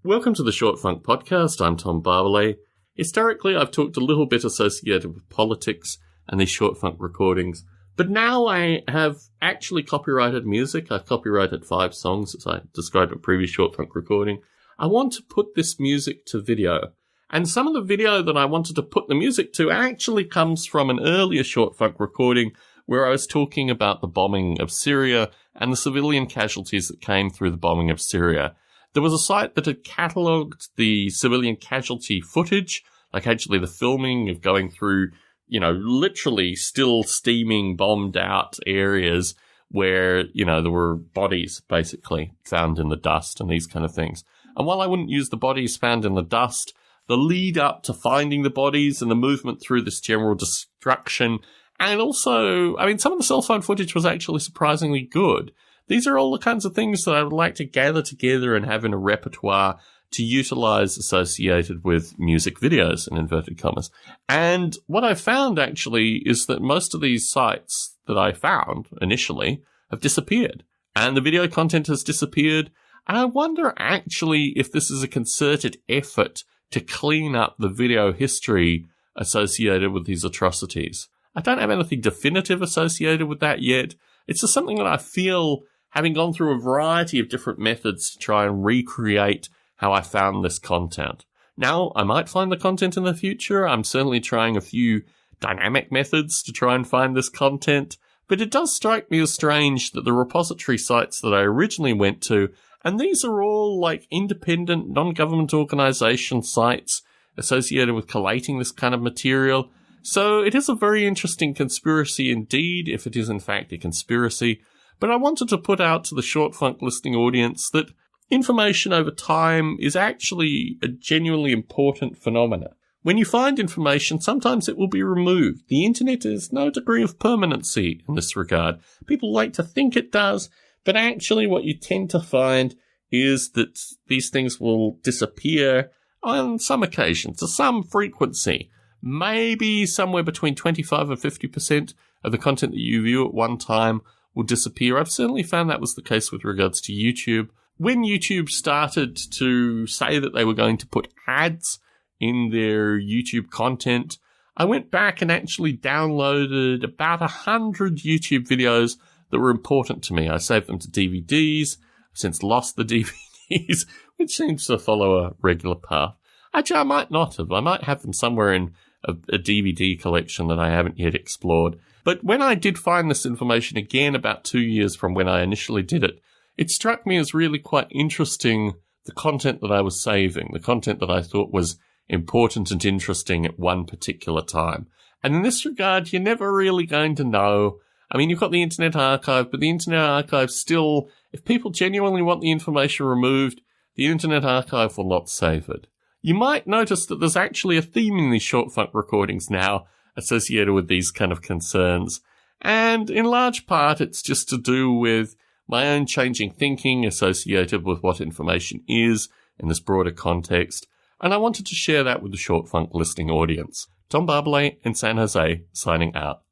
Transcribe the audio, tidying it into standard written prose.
Welcome to the Short Funk Podcast. I'm Tom Barbalet. Historically, I've talked a little bit associated with politics and these short funk recordings, but now I have actually copyrighted music. I've copyrighted 5 songs, as I described in a previous short funk recording. I want to put this music to video, and some of the video that I wanted to put the music to actually comes from an earlier short funk recording where I was talking about the bombing of Syria and the civilian casualties that came through the bombing of Syria. There was a site that had catalogued the civilian casualty footage, like actually the filming of going through, literally still steaming, bombed out areas where, there were bodies basically found in the dust and these kind of things. And while I wouldn't use the bodies found in the dust, the lead up to finding the bodies and the movement through this general destruction, and also, some of the cell phone footage was actually surprisingly good. These are all the kinds of things that I would like to gather together and have in a repertoire to utilize associated with music videos, in inverted commas. And what I found actually is that most of these sites that I found initially have disappeared, and the video content has disappeared. And I wonder actually if this is a concerted effort to clean up the video history associated with these atrocities. I don't have anything definitive associated with that yet. It's just something that I feel, having gone through a variety of different methods to try and recreate how I found this content. Now, I might find the content in the future. I'm certainly trying a few dynamic methods to try and find this content, but it does strike me as strange that the repository sites that I originally went to, and these are all like independent, non-government organization sites associated with collating this kind of material. So it is a very interesting conspiracy indeed, if it is in fact a conspiracy. But I wanted to put out to the Short Funk listening audience that information over time is actually a genuinely important phenomena. When you find information, sometimes it will be removed. The internet is no degree of permanency in this regard. People like to think it does, but actually what you tend to find is that these things will disappear on some occasions, to some frequency. Maybe somewhere between 25 and 50% of the content that you view at one time will disappear. I've certainly found that was the case with regards to YouTube. When YouTube started to say that they were going to put ads in their YouTube content, I went back and actually downloaded about 100 YouTube videos that were important to me. I saved them to DVDs. I've since lost the DVDs, which seems to follow a regular path. Actually, I might not have. I might have them somewhere in a DVD collection that I haven't yet explored. But when I did find this information again about 2 years from when I initially did it, it struck me as really quite interesting, the content that I was saving, the content that I thought was important and interesting at one particular time. And in this regard, you're never really going to know. You've got the Internet Archive, but the Internet Archive still, if people genuinely want the information removed, the Internet Archive will not save it. You might notice that there's actually a theme in these short funk recordings now associated with these kind of concerns. And in large part, it's just to do with my own changing thinking associated with what information is in this broader context. And I wanted to share that with the short funk listening audience. Tom Barbalet in San Jose, signing out.